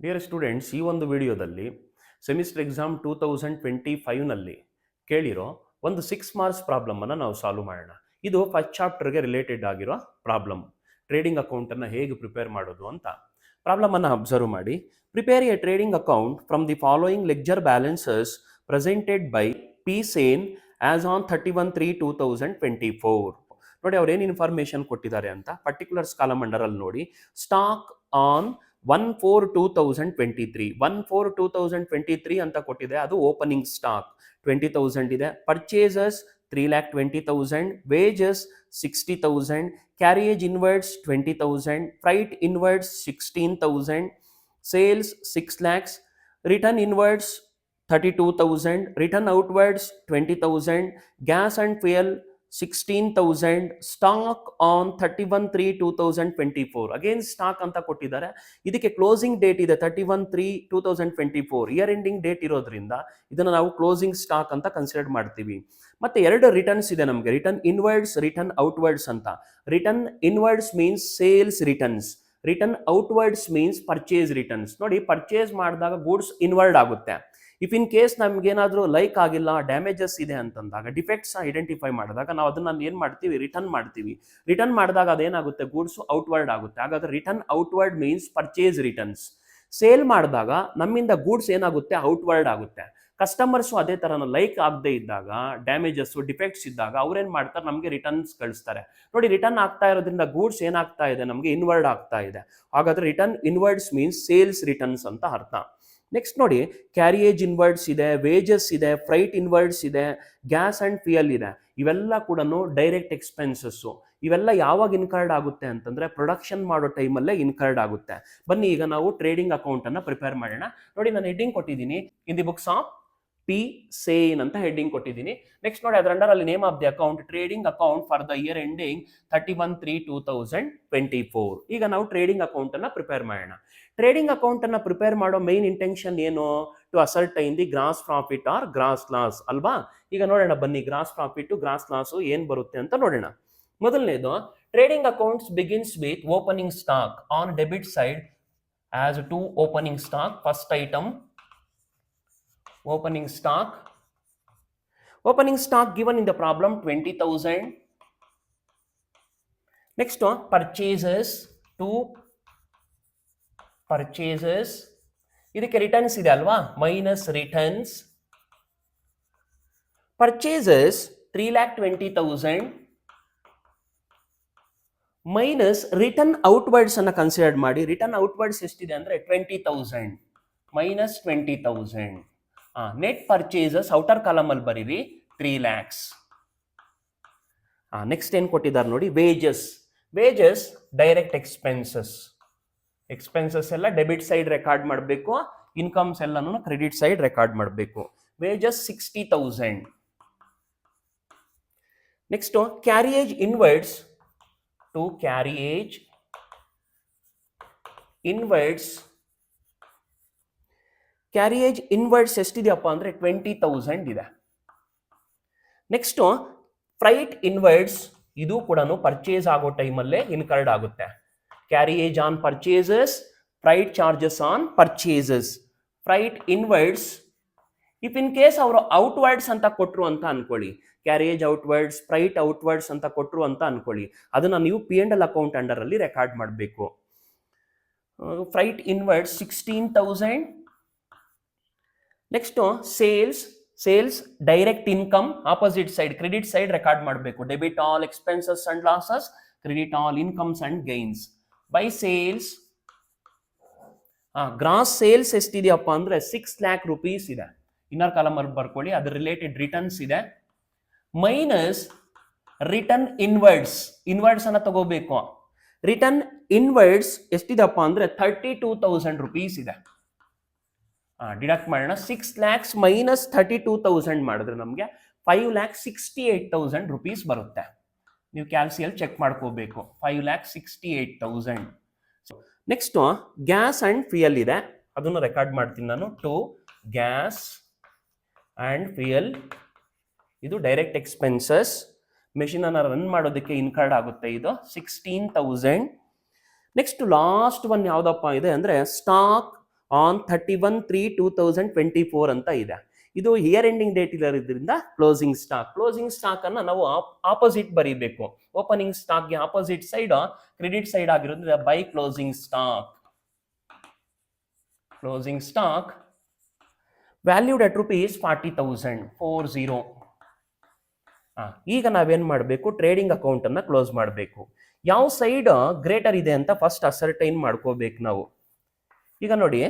Dear students, ಈ ಒಂದು ವಿಡಿಯೋದಲ್ಲಿ ಸೆಮಿಸ್ಟರ್ ಎಕ್ಸಾಮ್ 2025ನಲ್ಲಿ ಕೇಳಿರೋ ಒಂದು 6 ಮಾರ್ಕ್ಸ್ ಪ್ರಾಬ್ಲಮನ್ನು ನಾವು ಸಾಲ್ವ್ ಮಾಡೋಣ. ಇದು ಫಸ್ಟ್ ಚಾಪ್ಟರ್ಗೆ ರಿಲೇಟೆಡ್ ಆಗಿರೋ ಪ್ರಾಬ್ಲಮ್. ಟ್ರೇಡಿಂಗ್ ಅಕೌಂಟನ್ನು ಹೇಗೆ ಪ್ರಿಪೇರ್ ಮಾಡೋದು ಅಂತ ಪ್ರಾಬ್ಲಮನ್ನು ಅಬ್ಸರ್ವ್ ಮಾಡಿ. Prepare A trading account from the following ledger balances presented by P Sen as on 31/3/2024. ನೋಡಿ ಅವ್ರು ಏನು ಇನ್ಫಾರ್ಮೇಶನ್ ಕೊಟ್ಟಿದ್ದಾರೆ ಅಂತ ಪರ್ಟಿಕ್ಯುಲರ್ಸ್ ಕಾಲಮ್ ಅಂಡರಲ್ಲಿ ನೋಡಿ. ಸ್ಟಾಕ್ ಆನ್ 1/4/2023 1/4/2023 ಅಂತ ಕೊಟ್ಟಿದೆ. ಅದು ಓಪನಿಂಗ್ ಸ್ಟಾಕ್ 20,000 ಇದೆ. Purchases 3,20,000, wages 60,000, carriage inwards 20,000, freight inwards 16,000, sales 6 lakhs, return inwards 32,000, return outwards 20,000, gas and fuel 16,000, stock on 31/3/2024. Again stock ಅಂತ ಕೊಟ್ಟಿದ್ದಾರೆ. ಇದಕ್ಕೆ ಕ್ಲೋಸಿಂಗ್ ಡೇಟ್ ಇದೆ 31/3/2024. ಇಯರ್ ಎಂಡಿಂಗ್ ಡೇಟ್ ಇರೋದ್ರಿಂದ ಇದನ್ನು ನಾವು ಕ್ಲೋಸಿಂಗ್ ಸ್ಟಾಕ್ ಅಂತ ಕನ್ಸಿಡರ್ ಮಾಡ್ತೀವಿ. ಮತ್ತೆ ಎರಡು ರಿಟರ್ನ್ಸ್ ಇದೆ ನಮಗೆ, ರಿಟರ್ನ್ ಇನ್ವರ್ಡ್ಸ್, ರಿಟರ್ನ್ ಔಟ್ವರ್ಡ್ಸ್ ಅಂತ. Return inwards means sales returns, return outwards means purchase returns. ನೋಡಿ, ಪರ್ಚೇಸ್ ಮಾಡಿದಾಗ ಗೂಡ್ಸ್ ಇನ್ವರ್ಡ್ ಆಗುತ್ತೆ. ಇಫ್ ಇನ್ ಕೇಸ್ ನಮ್ಗೇನಾದರೂ ಲೈಕ್ ಆಗಿಲ್ಲ, ಡ್ಯಾಮೇಜಸ್ ಇದೆ ಅಂತಂದಾಗ, ಡಿಫೆಕ್ಟ್ಸ್ ಐಡೆಂಟಿಫೈ ಮಾಡಿದಾಗ ನಾವು ಅದನ್ನ ಏನು ಮಾಡ್ತೀವಿ, ರಿಟರ್ನ್ ಮಾಡ್ತೀವಿ. ರಿಟರ್ನ್ ಮಾಡಿದಾಗ ಅದೇನಾಗುತ್ತೆ, ಗೂಡ್ಸ್ ಔಟ್ವರ್ಡ್ ಆಗುತ್ತೆ. ಹಾಗಾದ್ರೆ return outward means purchase returns. Sale ಮಾಡಿದಾಗ ನಮ್ಮಿಂದ ಗೂಡ್ಸ್ ಏನಾಗುತ್ತೆ, ಔಟ್ವರ್ಡ್ ಆಗುತ್ತೆ. ಕಸ್ಟಮರ್ಸು ಅದೇ ಥರನ ಲೈಕ್ ಆಗದೆ ಇದ್ದಾಗ, ಡ್ಯಾಮೇಜಸ್ ಡಿಫೆಕ್ಟ್ಸ್ ಇದ್ದಾಗ ಅವ್ರೇನು ಮಾಡ್ತಾರೆ, ನಮಗೆ ರಿಟರ್ನ್ಸ್ ಕಳಿಸ್ತಾರೆ. ನೋಡಿ, ರಿಟರ್ನ್ ಆಗ್ತಾ ಇರೋದ್ರಿಂದ ಗೂಡ್ಸ್ ಏನಾಗ್ತಾ ಇದೆ, ನಮಗೆ ಇನ್ವರ್ಡ್ ಆಗ್ತಾ ಇದೆ. ಹಾಗಾದ್ರೆ return inwards means sales returns ಅಂತ ಅರ್ಥ. ನೆಕ್ಸ್ಟ್ ನೋಡಿ, ಕ್ಯಾರಿಯೇಜ್ ಇನ್ವರ್ಡ್ಸ್ ಇದೆ, ವೇಜಸ್ ಇದೆ, ಫ್ರೈಟ್ ಇನ್ವರ್ಡ್ಸ್ ಇದೆ, ಗ್ಯಾಸ್ ಅಂಡ್ ಫ್ಯೂಯಲ್ ಇದೆ. ಇವೆಲ್ಲ ಕೂಡ ಡೈರೆಕ್ಟ್ ಎಕ್ಸ್ಪೆನ್ಸಸ್ಸು. ಇವೆಲ್ಲ ಯಾವಾಗ ಇನ್ಕರ್ಡ್ ಆಗುತ್ತೆ ಅಂತಂದ್ರೆ ಪ್ರೊಡಕ್ಷನ್ ಮಾಡೋ ಟೈಮಲ್ಲೇ ಇನ್ಕರ್ಡ್ ಆಗುತ್ತೆ. ಬನ್ನಿ ಈಗ ನಾವು ಟ್ರೇಡಿಂಗ್ ಅಕೌಂಟ್ ಅನ್ನ ಪ್ರಿಪೇರ್ ಮಾಡೋಣ. ನೋಡಿ, ನಾನು ಹೆಡ್ಡಿಂಗ್ ಕೊಟ್ಟಿದ್ದೀನಿ, in the books of P Sen ಅಂತ ಹೆಡ್ಡಿಂಗ್ ಕೊಟ್ಟಿದ್ದೀನಿ. ನೆಕ್ಸ್ಟ್ ನೋಡಿ, ಅದರ ಅಂಡರ್ ಅಲ್ಲಿ name of the account trading account for the year ending 31/3/2024. ಈಗ ನಾವು ಟ್ರೇಡಿಂಗ್ ಅಕೌಂಟ್ ಅನ್ನ ಪ್ರಿಪೇರ್ ಮಾಡೋಣ. ಟ್ರೇಡಿಂಗ್ ಅಕೌಂಟ್ ಅನ್ನ ಪ್ರಿಪೇರ್ ಮಾಡೋ ಮೈನ್ ಇಂಟೆನ್ಷನ್ ಏನು, to ascertain the gross profit or gross loss ಅಲ್ವಾ. ಈಗ ನೋಡೋಣ ಬನ್ನಿ, ಗ್ರಾಸ್ ಪ್ರಾಫಿಟ್ ಗ್ರಾಸ್ ಲಾಸ್ ಏನ್ ಬರುತ್ತೆ ಅಂತ ನೋಡೋಣ. ಮೊದಲನೇದು, trading accounts begins with opening stock on debit side as to opening stock. First item opening stock given in the problem 20,000. next one, purchases, to purchases, ಇದಕ್ಕೆ ರಿಟರ್ನ್ಸ್ ಇದೆ ಅಲ್ವಾ, minus returns. Purchases 3,20,000 minus return outwards ಅನ್ನ consider ಮಾಡಿ. Return outwards ಎಷ್ಟಿದೆ ಅಂದ್ರೆ 20,000 minus 20,000. Net purchases outer column ಅಲ್ಲಿ ಬರೀರಿ 3 lakhs. Next ಏನ್ ಕೊಟ್ಟಿದ್ದಾರೆ ನೋಡಿ, wages. Wages direct expenses. Expenses ಎಲ್ಲ ಡೆಬಿಟ್ ಸೈಡ್ ರೆಕಾರ್ಡ್ ಮಾಡಬೇಕು, ಇನ್ಕಮ್ಸ್ ಎಲ್ಲನೂ ಕ್ರೆಡಿಟ್ ಸೈಡ್ ರೆಕಾರ್ಡ್ ಮಾಡಬೇಕು. Wages 60,000. Next carriage inwards, to carriage inwards. Carriage inwards ಎಷ್ಟಿದೆಯಪ್ಪ ಅಂದ್ರೆ 20,000 ಇದೆ. ನೆಕ್ಸ್ಟ್ ಫ್ರೈಟ್ ಇನ್ವರ್ಡ್ಸ್, ಇದು ಕೂಡ ಪರ್ಚೇಸ್ ಆಗೋ ಟೈಮಲ್ಲೇ ಇನ್ಕರ್ಡ್ ಆಗುತ್ತೆ. Carriage on purchases, freight charges on purchases. Freight inwards, if in case ಅವರು ಔಟ್ವರ್ಡ್ಸ್ ಅಂತ ಕೊಟ್ರು ಅಂತ ಅನ್ಕೊಳ್ಳಿ, ಕ್ಯಾರಿಯೇಜ್ ಔಟ್ವರ್ಡ್ಸ್, ಫ್ರೈಟ್ ಔಟ್ವರ್ಡ್ಸ್ ಅಂತ ಕೊಟ್ರು ಅಂತ ಅನ್ಕೊಳ್ಳಿ, ಅದನ್ನ ನೀವು P&L ಅಕೌಂಟ್ ಅಂಡರ್ ಅಲ್ಲಿ ರೆಕಾರ್ಡ್ ಮಾಡಬೇಕು. Freight inwards 16,000. Next sales. Sales direct income, opposite side credit side record ಮಾಡಬೇಕು. Debit all expenses and losses, credit all incomes and gains. By sales, gross sales ಎಷ್ಟಿದೆಯಪ್ಪ ಅಂದ್ರೆ 6 lakh rupees ಇದೆ. Inner column ಅಲ್ಲಿ ಬರ್ಕೊಳ್ಳಿ, ಅದ್ರ related returns ಇದೆ. Minus return inwards, inwards ಅನ್ನ ತಗೋಬೇಕು. ರಿಟರ್ನ್ ಇನ್ವರ್ಡ್ಸ್ ಎಷ್ಟಿದಪ್ಪ ಅಂದ್ರೆ 32,000 rupees ಇದೆ. ಡಿಡಕ್ಟ್ ಮಾಡೋಣ. 6 lakhs ಮೈನಸ್ 32,000 ಮಾಡಿದ್ರೆ ನಮಗೆ 5,68,000 rupees ಬರುತ್ತೆ. ನೀವು ಕ್ಯಾಲ್ಸಿಯಲ್ಲಿ ಚೆಕ್ ಮಾಡ್ಕೋಬೇಕು. 5,68,000. ನೆಕ್ಸ್ಟ್ ಗ್ಯಾಸ್ ಅಂಡ್ ಫ್ಯೂಯಲ್ ಇದೆ, ಅದನ್ನು ರೆಕಾರ್ಡ್ ಮಾಡ್ತೀನಿ ನಾನು. ಟು ಗ್ಯಾಸ್ ಅಂಡ್ ಫ್ಯೂಯಲ್, ಇದು ಡೈರೆಕ್ಟ್ ಎಕ್ಸ್ಪೆನ್ಸಸ್. ಮೆಷಿನ್ ಅನ್ನ ರನ್ ಮಾಡೋದಕ್ಕೆ ಇನ್ಕರ್ಡ್ ಆಗುತ್ತೆ, ಇದು 16,000. ನೆಕ್ಸ್ಟ್ ಲಾಸ್ಟ್ ಒನ್ ಯಾವ್ದಪ್ಪ ಇದೆ ಅಂದ್ರೆ ಸ್ಟಾಕ್ ಆನ್ 31/3/2024 ಅಂತ ಇದೆ. ಇದು ಇಯರ್ ಎಂಡಿಂಗ್ ಡೇಟ್ ಇರೋದ್ರಿಂದ ಕ್ಲೋಸಿಂಗ್ ಸ್ಟಾಕ್ ಅನ್ನ ನಾವು ಆಪೋಸಿಟ್ ಬರೀಬೇಕು. ಓಪನಿಂಗ್ ಸ್ಟಾಕ್ಗೆ ಆಪೋಸಿಟ್ ಸೈಡ್ ಕ್ರೆಡಿಟ್ ಸೈಡ್ ಆಗಿರೋದ್ರಿಂದ by closing stock valued at rupees 40,000 40. ಈಗ ನಾವೇನ್ ಮಾಡಬೇಕು, ಟ್ರೇಡಿಂಗ್ ಅಕೌಂಟ್ ಅನ್ನ ಕ್ಲೋಸ್ ಮಾಡಬೇಕು. ಯಾವ ಸೈಡ್ ಗ್ರೇಟರ್ ಇದೆ ಅಂತ ಫಸ್ಟ್ ಅಸರ್ಟೈನ್ ಮಾಡ್ಕೋಬೇಕು ನಾವು. ಈಗ ನೋಡಿ,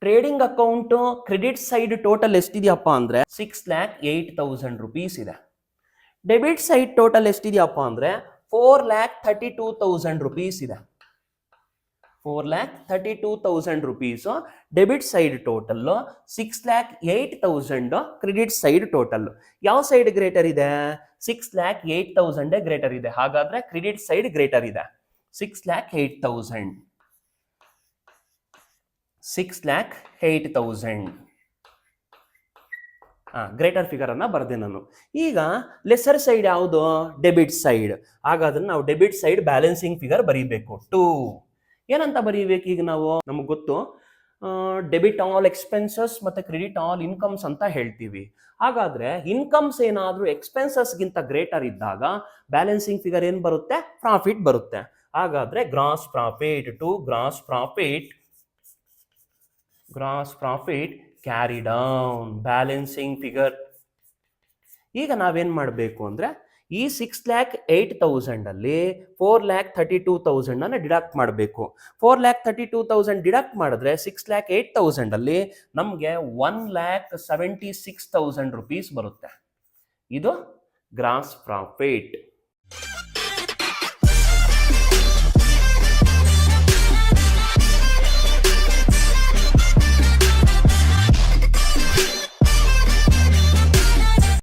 trading account credit side total ಎಷ್ಟಿದೆಯಪ್ಪ ಅಂದ್ರೆ 6,08,000 rupees ಇದೆ. ಡೆಬಿಟ್ ಸೈಡ್ ಟೋಟಲ್ ಎಷ್ಟಿದೆಯಪ್ಪ ಅಂದ್ರೆ 4,32,000 rupees ಇದೆ. 4,32,000 rupees debit side total, 6,08,000 credit side total. ಯಾವ ಸೈಡ್ ಗ್ರೇಟರ್ ಇದೆ? 6,08,000 ಗ್ರೇಟರ್ ಇದೆ. ಹಾಗಾದ್ರೆ ಕ್ರೆಡಿಟ್ ಸೈಡ್ ಗ್ರೇಟರ್ ಇದೆ. 6,08,000 ಗ್ರೇಟರ್ ಫಿಗರ್ ಅನ್ನ ಬರ್ದೆ ನಾನು. ಈಗ ಲೆಸರ್ ಸೈಡ್ ಯಾವುದು? Debit side. ಹಾಗಾದ್ರೆ ನಾವು ಡೆಬಿಟ್ ಸೈಡ್ ಬ್ಯಾಲೆನ್ಸಿಂಗ್ ಫಿಗರ್ ಬರೀಬೇಕು. 2 ಏನಂತ ಬರೀಬೇಕು ಈಗ ನಾವು? ನಮಗೆ ಗೊತ್ತು, ಡೆಬಿಟ್ ಆಲ್ ಎಕ್ಸ್ಪೆನ್ಸಸ್ ಮತ್ತೆ ಕ್ರೆಡಿಟ್ ಆಲ್ ಇನ್ಕಮ್ಸ್ ಅಂತ ಹೇಳ್ತೀವಿ. ಹಾಗಾದ್ರೆ ಇನ್ಕಮ್ಸ್ ಏನಾದ್ರೂ ಎಕ್ಸ್ಪೆನ್ಸಸ್ಗಿಂತ ಗ್ರೇಟರ್ ಇದ್ದಾಗ ಬ್ಯಾಲೆನ್ಸಿಂಗ್ ಫಿಗರ್ ಏನ್ ಬರುತ್ತೆ? ಪ್ರಾಫಿಟ್ ಬರುತ್ತೆ. ಹಾಗಾದ್ರೆ gross profit carry down balancing figure. ಈಗ ನಾವೇನ್ ಮಾಡಬೇಕು ಅಂದ್ರೆ ಈ 6,08,000 ಅಲ್ಲಿ 4,32,000 ಅನ್ನ ಡಿಡಕ್ಟ್ ಮಾಡಬೇಕು. 4,32,000 ಡಿಡಕ್ಟ್ ಮಾಡಿದ್ರೆ 6,08,000 ಅಲ್ಲಿ ನಮ್ಗೆ 1,76,000 rupees ಬರುತ್ತೆ. ಇದು ಗ್ರಾಸ್ ಪ್ರಾಫಿಟ್.